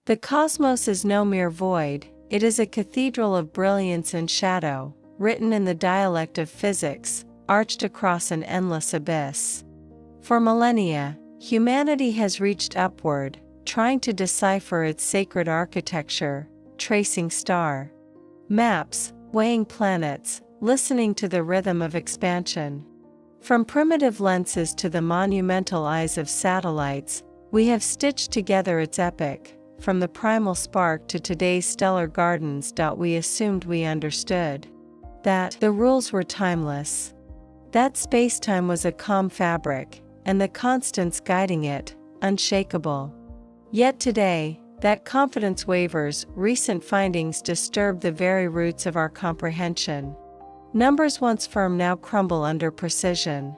The cosmos is no mere void, it is a cathedral of brilliance and shadow, written in the dialect of physics, arched across an endless abyss. For millennia, humanity has reached upward, trying to decipher its sacred architecture, tracing star maps, weighing planets, listening to the rhythm of expansion. From primitive lenses to the monumental eyes of satellites, we have stitched together its epic. From the primal spark to today's stellar gardens. We assumed we understood that the rules were timeless, that spacetime was a calm fabric, and the constants guiding it, unshakable. Yet today, that confidence wavers. Recent findings disturb the very roots of our comprehension. Numbers once firm now crumble under precision.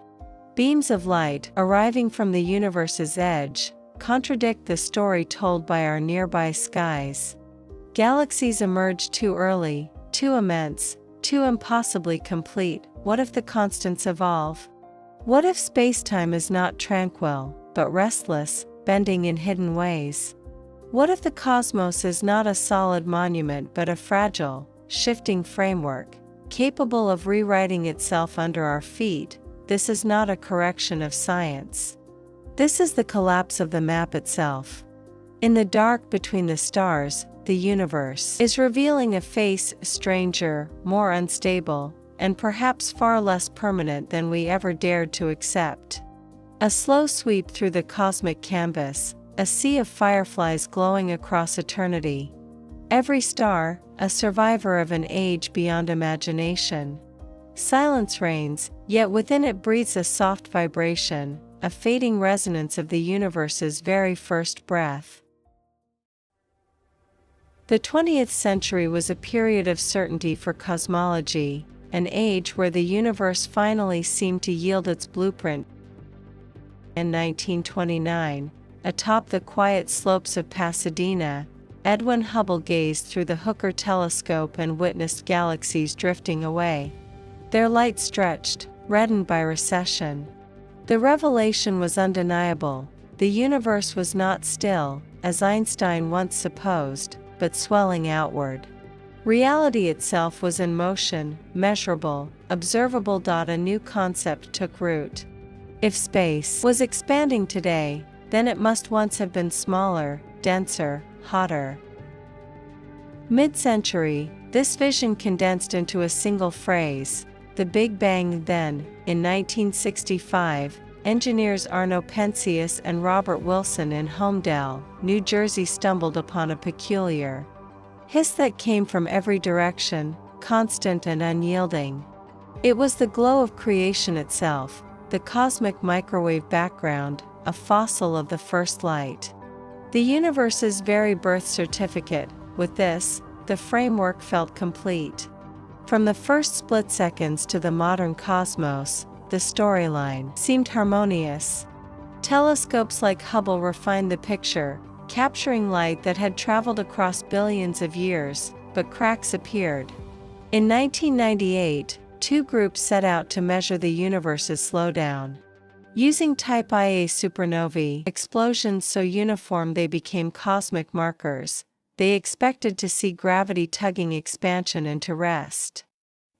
Beams of light, arriving from the universe's edge, contradict the story told by our nearby skies. Galaxies emerge too early, too immense, too impossibly complete. What if the constants evolve? What if spacetime is not tranquil, but restless, bending in hidden ways? What if the cosmos is not a solid monument but a fragile, shifting framework, capable of rewriting itself under our feet? This is not a correction of science. This is the collapse of the map itself. In the dark between the stars, the universe is revealing a face stranger, more unstable, and perhaps far less permanent than we ever dared to accept. A slow sweep through the cosmic canvas, a sea of fireflies glowing across eternity. Every star, a survivor of an age beyond imagination. Silence reigns, yet within it breathes a soft vibration, a fading resonance of the universe's very first breath. The 20th century was a period of certainty for cosmology, an age where the universe finally seemed to yield its blueprint. In 1929, atop the quiet slopes of Pasadena, Edwin Hubble gazed through the Hooker telescope and witnessed galaxies drifting away. Their light stretched, reddened by recession. The revelation was undeniable. The universe was not still, as Einstein once supposed, but swelling outward. Reality itself was in motion, measurable, observable. A new concept took root. If space was expanding today, then it must once have been smaller, denser, hotter. Mid-century, this vision condensed into a single phrase, the Big Bang. Then, in 1965, engineers Arno Penzias and Robert Wilson in Homedale, New Jersey stumbled upon a peculiar hiss that came from every direction, constant and unyielding. It was the glow of creation itself, the cosmic microwave background, a fossil of the first light. The universe's very birth certificate. With this, the framework felt complete. From the first split seconds to the modern cosmos, the storyline seemed harmonious. Telescopes like Hubble refined the picture, capturing light that had traveled across billions of years, but cracks appeared. In 1998, two groups set out to measure the universe's slowdown. Using Type Ia supernovae explosions so uniform they became cosmic markers, they expected to see gravity tugging expansion into rest.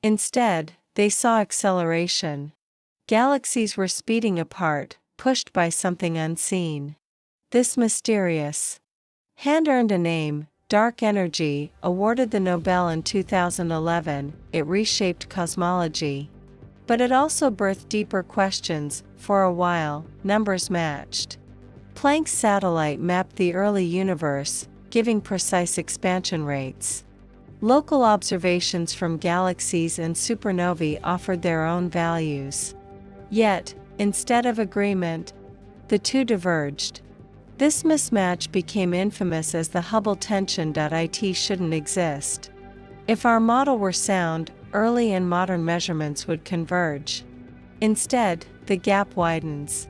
Instead, they saw acceleration. Galaxies were speeding apart, pushed by something unseen. This mysterious hand earned a name, dark energy, awarded the Nobel in 2011. It reshaped cosmology. But it also birthed deeper questions. For a while, numbers matched. Planck's satellite mapped the early universe, giving precise expansion rates. Local observations from galaxies and supernovae offered their own values. Yet, instead of agreement, the two diverged. This mismatch became infamous as the Hubble tension. It shouldn't exist. If our model were sound, early and modern measurements would converge. Instead, the gap widens.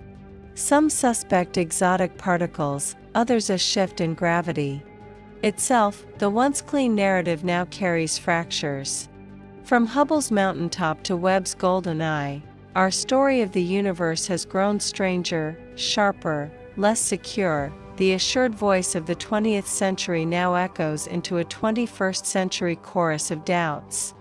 Some suspect exotic particles, others a shift in gravity. Itself, the once clean narrative now carries fractures. From Hubble's mountaintop to Webb's golden eye, our story of the universe has grown stranger, sharper, less secure. the assured voice of the 20th century now echoes into a 21st century chorus of doubts.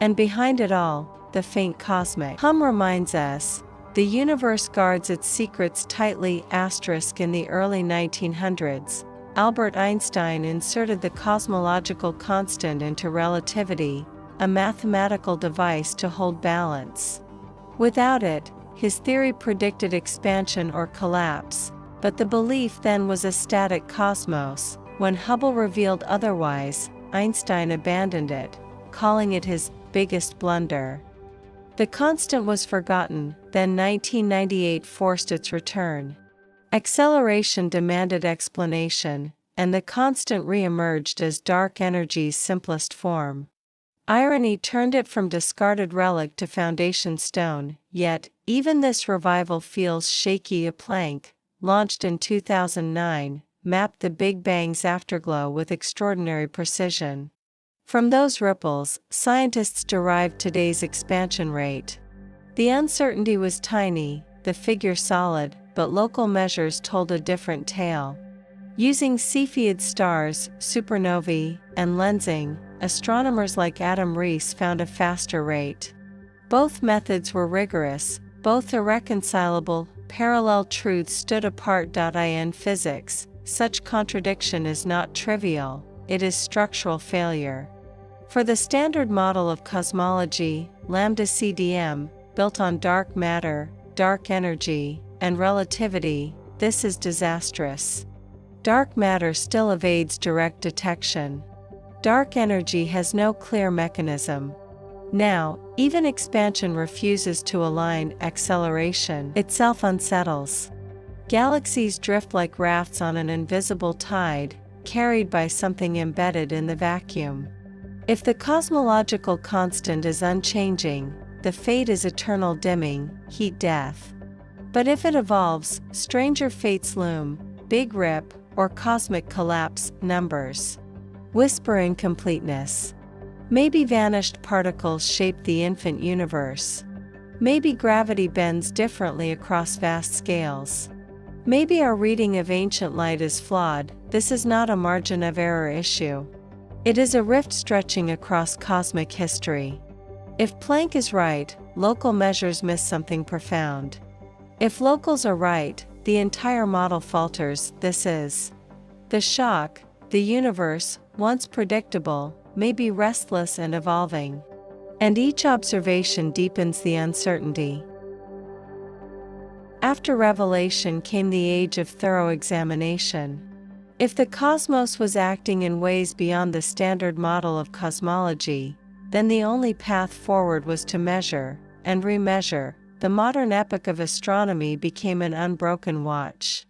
And behind it all, the faint cosmic hum reminds us, the universe guards its secrets tightly. In the early 1900s, Albert Einstein inserted the cosmological constant into relativity, a mathematical device to hold balance. Without it, his theory predicted expansion or collapse, but the belief then was a static cosmos. When Hubble revealed otherwise, Einstein abandoned it, calling it his biggest blunder. The constant was forgotten, then 1998 forced its return. Acceleration demanded explanation, and the constant re-emerged as dark energy's simplest form. Irony turned it from discarded relic to foundation stone, yet, even this revival feels shaky. A Planck, launched in 2009, mapped the Big Bang's afterglow with extraordinary precision. From those ripples, scientists derived today's expansion rate. The uncertainty was tiny, the figure solid, but local measures told a different tale. Using Cepheid stars, supernovae, and lensing, astronomers like Adam Rees found a faster rate. Both methods were rigorous, both irreconcilable. Parallel truths stood apart. In physics, such contradiction is not trivial, it is structural failure. For the standard model of cosmology, lambda CDM, built on dark matter, dark energy, and relativity, this is disastrous. Dark matter still evades direct detection. Dark energy has no clear mechanism. Now, even expansion refuses to align. Acceleration itself unsettles. Galaxies drift like rafts on an invisible tide, carried by something embedded in the vacuum. If the cosmological constant is unchanging, the fate is eternal dimming, heat death. But if it evolves, stranger fates loom, big rip, or cosmic collapse. Numbers whisper incompleteness. Maybe vanished particles shape the infant universe. Maybe gravity bends differently across vast scales. Maybe our reading of ancient light is flawed. This is not a margin of error issue. It is a rift stretching across cosmic history. If Planck is right, local measures miss something profound. If locals are right, the entire model falters. This is the shock. The universe, once predictable, may be restless and evolving. And each observation deepens the uncertainty. After revelation came the age of thorough examination. If the cosmos was acting in ways beyond the standard model of cosmology, then the only path forward was to measure, and remeasure. The modern epoch of astronomy became an unbroken watch.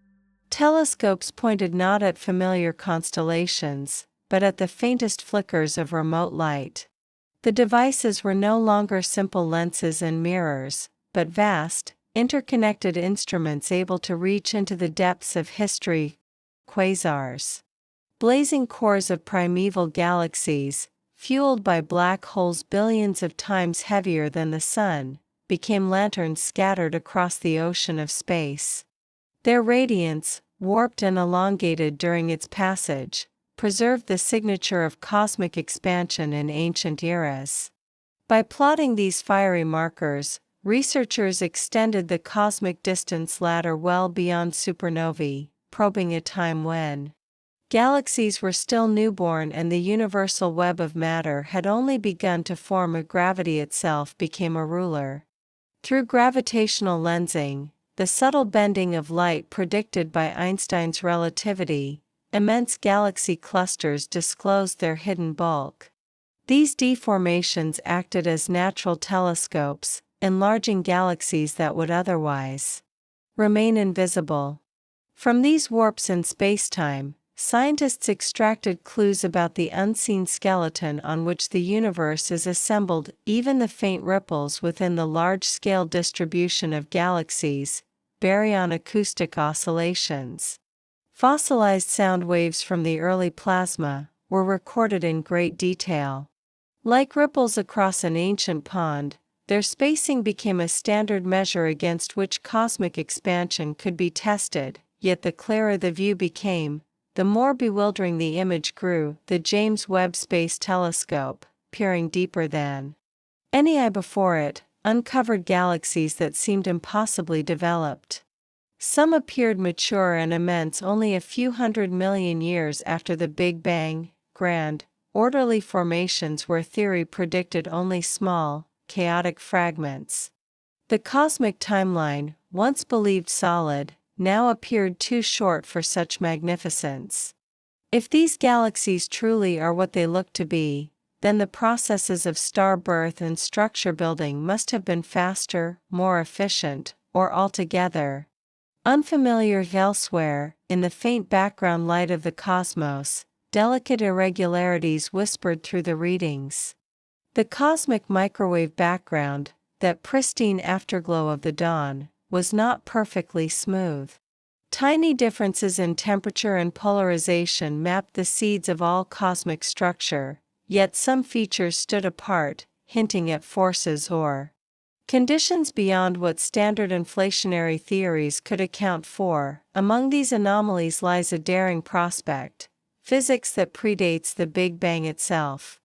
Telescopes pointed not at familiar constellations, but at the faintest flickers of remote light. The devices were no longer simple lenses and mirrors, but vast, interconnected instruments able to reach into the depths of history. Quasars, blazing cores of primeval galaxies, fueled by black holes billions of times heavier than the Sun, became lanterns scattered across the ocean of space. Their radiance, warped and elongated during its passage, preserved the signature of cosmic expansion in ancient eras. By plotting these fiery markers, researchers extended the cosmic distance ladder well beyond supernovae, probing a time when galaxies were still newborn and the universal web of matter had only begun to form. Gravity itself became a ruler. Through gravitational lensing, the subtle bending of light predicted by Einstein's relativity, immense galaxy clusters disclosed their hidden bulk. These deformations acted as natural telescopes, enlarging galaxies that would otherwise remain invisible. From these warps in spacetime, scientists extracted clues about the unseen skeleton on which the universe is assembled. Even the faint ripples within the large-scale distribution of galaxies, baryon acoustic oscillations, fossilized sound waves from the early plasma, were recorded in great detail. Like ripples across an ancient pond, their spacing became a standard measure against which cosmic expansion could be tested. yet the clearer the view became, the more bewildering the image grew. The James Webb Space Telescope, peering deeper than any eye before it, uncovered galaxies that seemed impossibly developed. Some appeared mature and immense only a few 100 million years after the Big Bang, grand, orderly formations where theory predicted only small, chaotic fragments. The cosmic timeline, once believed solid, now appeared too short for such magnificence. If these galaxies truly are what they look to be, then the processes of star birth and structure building must have been faster, more efficient, or altogether unfamiliar elsewhere. In the faint background light of the cosmos, delicate irregularities whispered through the readings. The cosmic microwave background, that pristine afterglow of the dawn, was not perfectly smooth. Tiny differences in temperature and polarization mapped the seeds of all cosmic structure, yet some features stood apart, hinting at forces or conditions beyond what standard inflationary theories could account for. Among these anomalies lies a daring prospect: physics that predates the Big Bang itself.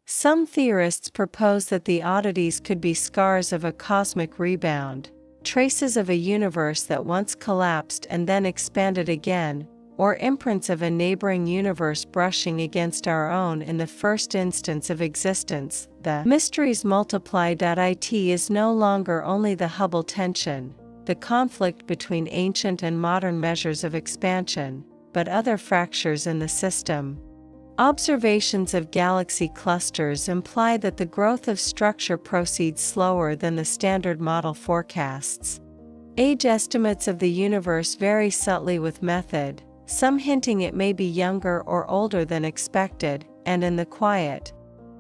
Some theorists propose that the oddities could be scars of a cosmic rebound, traces of a universe that once collapsed and then expanded again, or imprints of a neighboring universe brushing against our own in the first instance of existence. The mysteries multiply.it is no longer only the Hubble tension, the conflict between ancient and modern measures of expansion, but other fractures in the system. Observations of galaxy clusters imply that the growth of structure proceeds slower than the standard model forecasts. Age estimates of the universe vary subtly with method, some hinting it may be younger or older than expected, and in the quiet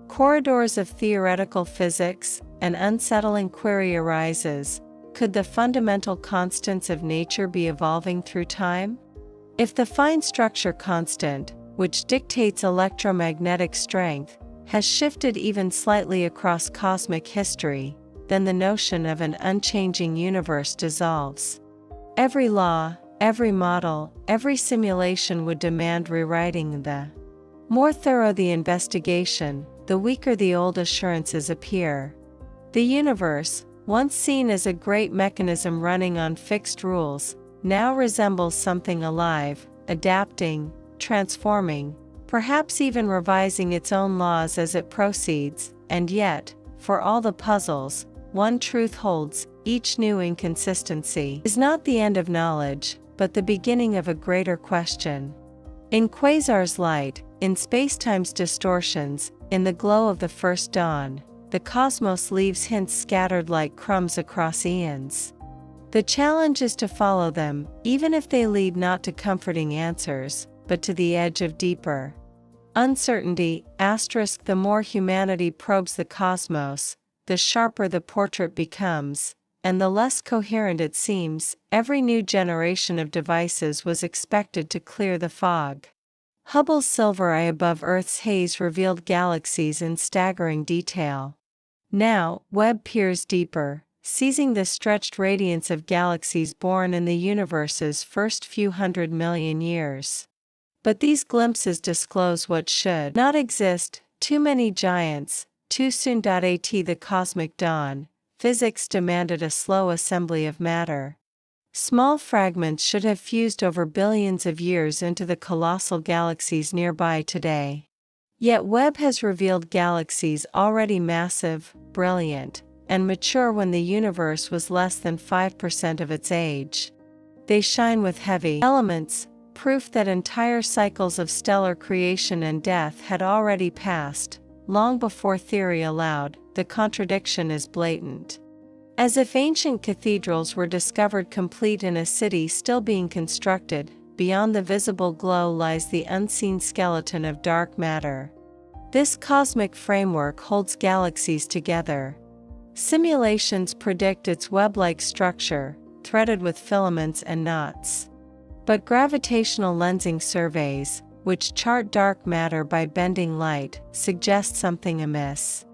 corridors of theoretical physics, an unsettling query arises: could the fundamental constants of nature be evolving through time? If the fine structure constant, which dictates electromagnetic strength, has shifted even slightly across cosmic history, then the notion of an unchanging universe dissolves. Every law, every model, every simulation would demand rewriting. The more thorough the investigation, the weaker the old assurances appear. The universe, once seen as a great mechanism running on fixed rules, now resembles something alive, adapting, transforming, perhaps even revising its own laws as it proceeds. And yet, for all the puzzles, one truth holds: each new inconsistency is not the end of knowledge, but the beginning of a greater question. In quasars' light, in spacetime's distortions, in the glow of the first dawn, the cosmos leaves hints scattered like crumbs across eons. The challenge is to follow them, even if they lead not to comforting answers, but to the edge of deeper uncertainty. The more humanity probes the cosmos, the sharper the portrait becomes, and the less coherent it seems. Every new generation of devices was expected to clear the fog. Hubble's silver eye above Earth's haze revealed galaxies in staggering detail. Now, Webb peers deeper, seizing the stretched radiance of galaxies born in the universe's first few 100 million years. But these glimpses disclose what should not exist: too many giants, too soon. At the cosmic dawn, physics demanded a slow assembly of matter. Small fragments should have fused over billions of years into the colossal galaxies nearby today. Yet Webb has revealed galaxies already massive, brilliant, and mature when the universe was less than 5% of its age. They shine with heavy elements, proof that entire cycles of stellar creation and death had already passed, long before theory allowed. The contradiction is blatant. As if ancient cathedrals were discovered complete in a city still being constructed, beyond the visible glow lies the unseen skeleton of dark matter. This cosmic framework holds galaxies together. Simulations predict its web-like structure, threaded with filaments and knots. But gravitational lensing surveys, which chart dark matter by bending light, suggest something amiss.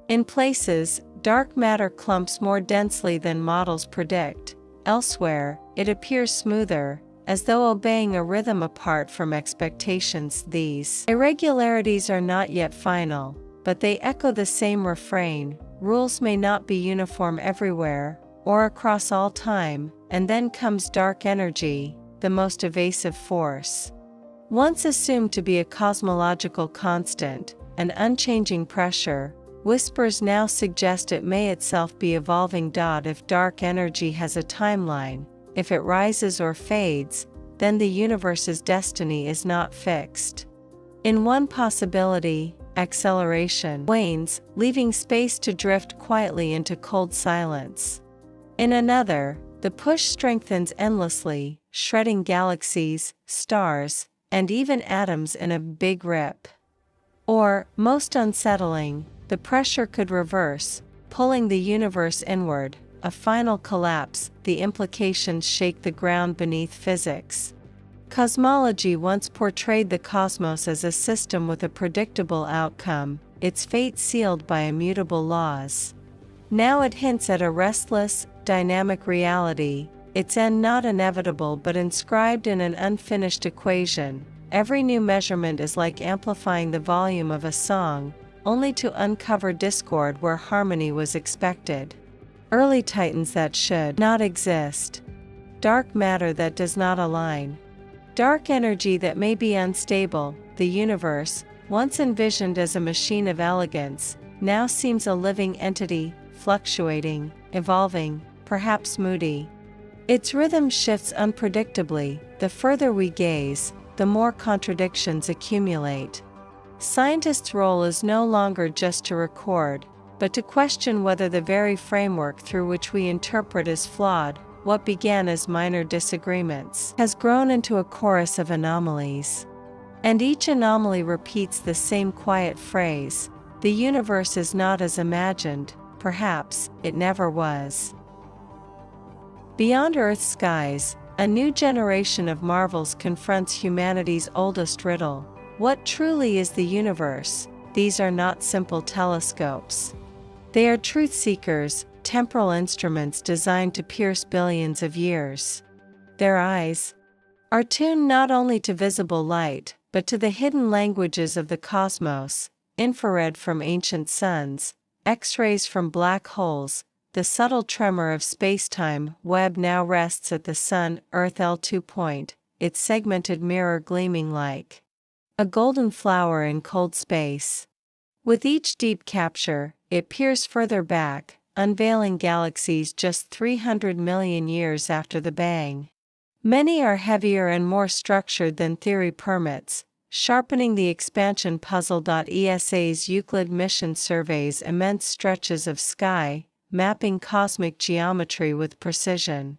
In places, dark matter clumps more densely than models predict. Elsewhere, it appears smoother, as though obeying a rhythm apart from expectations. These irregularities are not yet final, but they echo the same refrain: rules may not be uniform everywhere, or across all time. And then comes dark energy, the most evasive force. Once assumed to be a cosmological constant, an unchanging pressure, whispers now suggest it may itself be evolving. If dark energy has a timeline, if it rises or fades, then the universe's destiny is not fixed. In one possibility, acceleration wanes, leaving space to drift quietly into cold silence. In another, the push strengthens endlessly, shredding galaxies, stars, and even atoms in a big rip. Or, most unsettling, the pressure could reverse, pulling the universe inward, a final collapse. The implications shake the ground beneath physics. Cosmology once portrayed the cosmos as a system with a predictable outcome, its fate sealed by immutable laws. Now it hints at a restless, dynamic reality, its end not inevitable but inscribed in an unfinished equation. Every new measurement is like amplifying the volume of a song, only to uncover discord where harmony was expected. Early titans that should not exist. Dark matter that does not align. Dark energy that may be unstable. The universe, once envisioned as a machine of elegance, now seems a living entity, fluctuating, evolving, perhaps moody. Its rhythm shifts unpredictably. The further we gaze, the more contradictions accumulate. Scientists' role is no longer just to record, but to question whether the very framework through which we interpret is flawed. What began as minor disagreements has grown into a chorus of anomalies. And each anomaly repeats the same quiet phrase: the universe is not as imagined, perhaps it never was. Beyond Earth's skies, a new generation of marvels confronts humanity's oldest riddle. What truly is the universe? These are not simple telescopes. They are truth seekers, temporal instruments designed to pierce billions of years. Their eyes are tuned not only to visible light, but to the hidden languages of the cosmos: infrared from ancient suns, X-rays from black holes. The subtle tremor of space-time web now rests at the Sun-Earth L2 point, its segmented mirror gleaming like a golden flower in cold space. With each deep capture, it peers further back, unveiling galaxies just 300 million years after the bang. Many are heavier and more structured than theory permits, sharpening the expansion puzzle. ESA's Euclid mission surveys immense stretches of sky, mapping cosmic geometry with precision.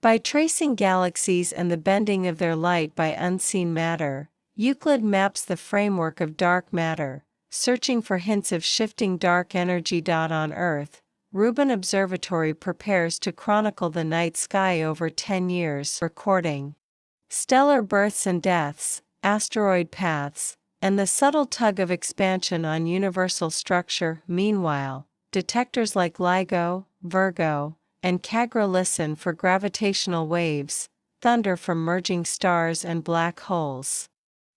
By tracing galaxies and the bending of their light by unseen matter, Euclid maps the framework of dark matter, searching for hints of shifting dark energy. On Earth, Rubin Observatory prepares to chronicle the night sky over 10 years, recording stellar births and deaths, asteroid paths, and the subtle tug of expansion on universal structure. Meanwhile, detectors like LIGO, Virgo, and CAGRA listen for gravitational waves, thunder from merging stars and black holes.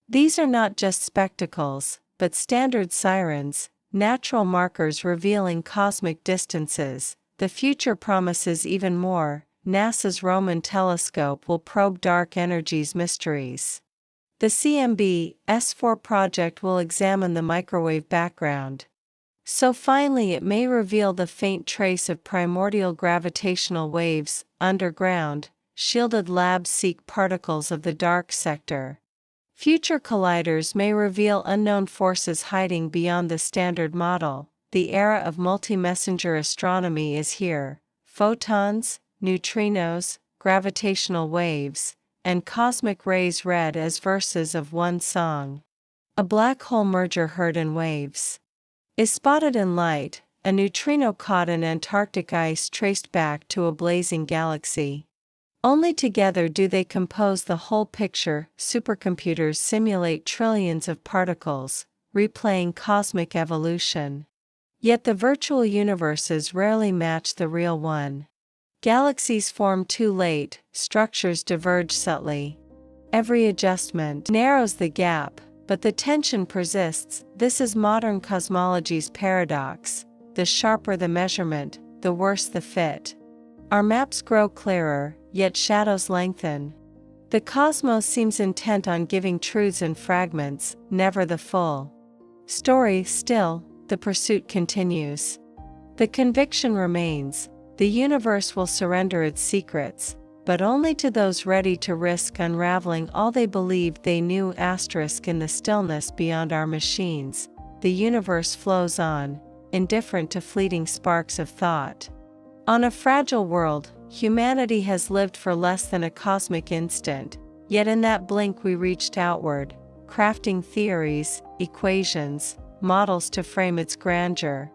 These are not just spectacles, but standard sirens, natural markers revealing cosmic distances. The future promises even more. NASA's Roman telescope will probe dark energy's mysteries. The CMB-S4 project will examine the microwave background. So finally it may reveal the faint trace of primordial gravitational waves. Underground, shielded labs seek particles of the dark sector. Future colliders may reveal unknown forces hiding beyond the standard model. The era of multi-messenger astronomy is here. Photons, neutrinos, gravitational waves, and cosmic rays read as verses of one song. A black hole merger heard in waves is spotted in light, a neutrino caught in Antarctic ice traced back to a blazing galaxy. Only together do they compose the whole picture. Supercomputers simulate trillions of particles, replaying cosmic evolution. Yet the virtual universes rarely match the real one. Galaxies form too late, structures diverge subtly. Every adjustment narrows the gap, but the tension persists. This is modern cosmology's paradox. The sharper the measurement, the worse the fit. Our maps grow clearer, yet shadows lengthen. The cosmos seems intent on giving truths in fragments, never the full story. Still, the pursuit continues. The conviction remains: the universe will surrender its secrets, but only to those ready to risk unraveling all they believed they knew. In the stillness beyond our machines, the universe flows on, indifferent to fleeting sparks of thought. On a fragile world, humanity has lived for less than a cosmic instant, yet in that blink we reached outward, crafting theories, equations, models to frame its grandeur.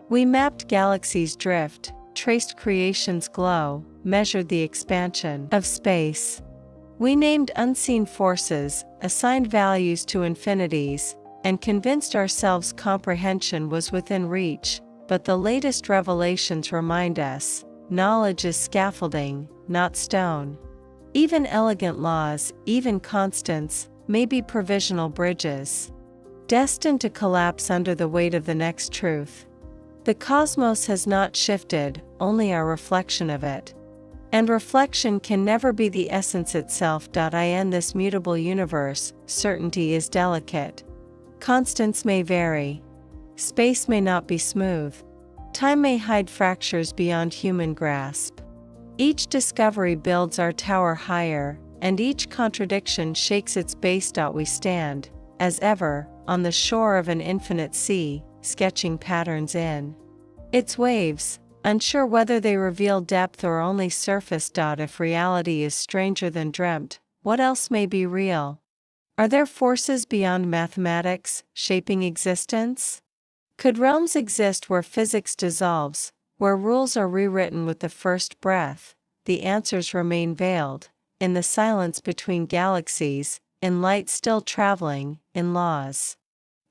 We mapped galaxies' drift, traced creation's glow, measured the expansion of space. We named unseen forces, assigned values to infinities, and convinced ourselves comprehension was within reach. But the latest revelations remind us, knowledge is scaffolding, not stone. Even elegant laws, even constants, may be provisional bridges, destined to collapse under the weight of the next truth. The cosmos has not shifted, only our reflection of it. And reflection can never be the essence itself. In this mutable universe, certainty is delicate. Constants may vary. Space may not be smooth. Time may hide fractures beyond human grasp. Each discovery builds our tower higher, and each contradiction shakes its base. We stand, as ever, on the shore of an infinite sea, sketching patterns in its waves, unsure whether they reveal depth or only surface. If reality is stranger than dreamt, what else may be real? Are there forces beyond mathematics, shaping existence? Could realms exist where physics dissolves, where rules are rewritten with the first breath? The answers remain veiled, in the silence between galaxies, in light still traveling, in laws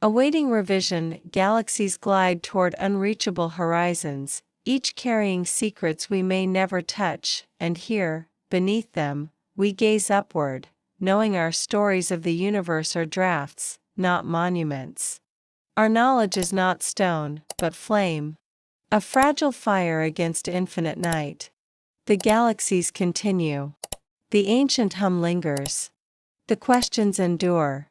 awaiting revision. Galaxies glide toward unreachable horizons, each carrying secrets we may never touch, and here, beneath them, we gaze upward, knowing our stories of the universe are drafts, not monuments. Our knowledge is not stone, but flame, a fragile fire against infinite night. The galaxies continue. The ancient hum lingers. The questions endure.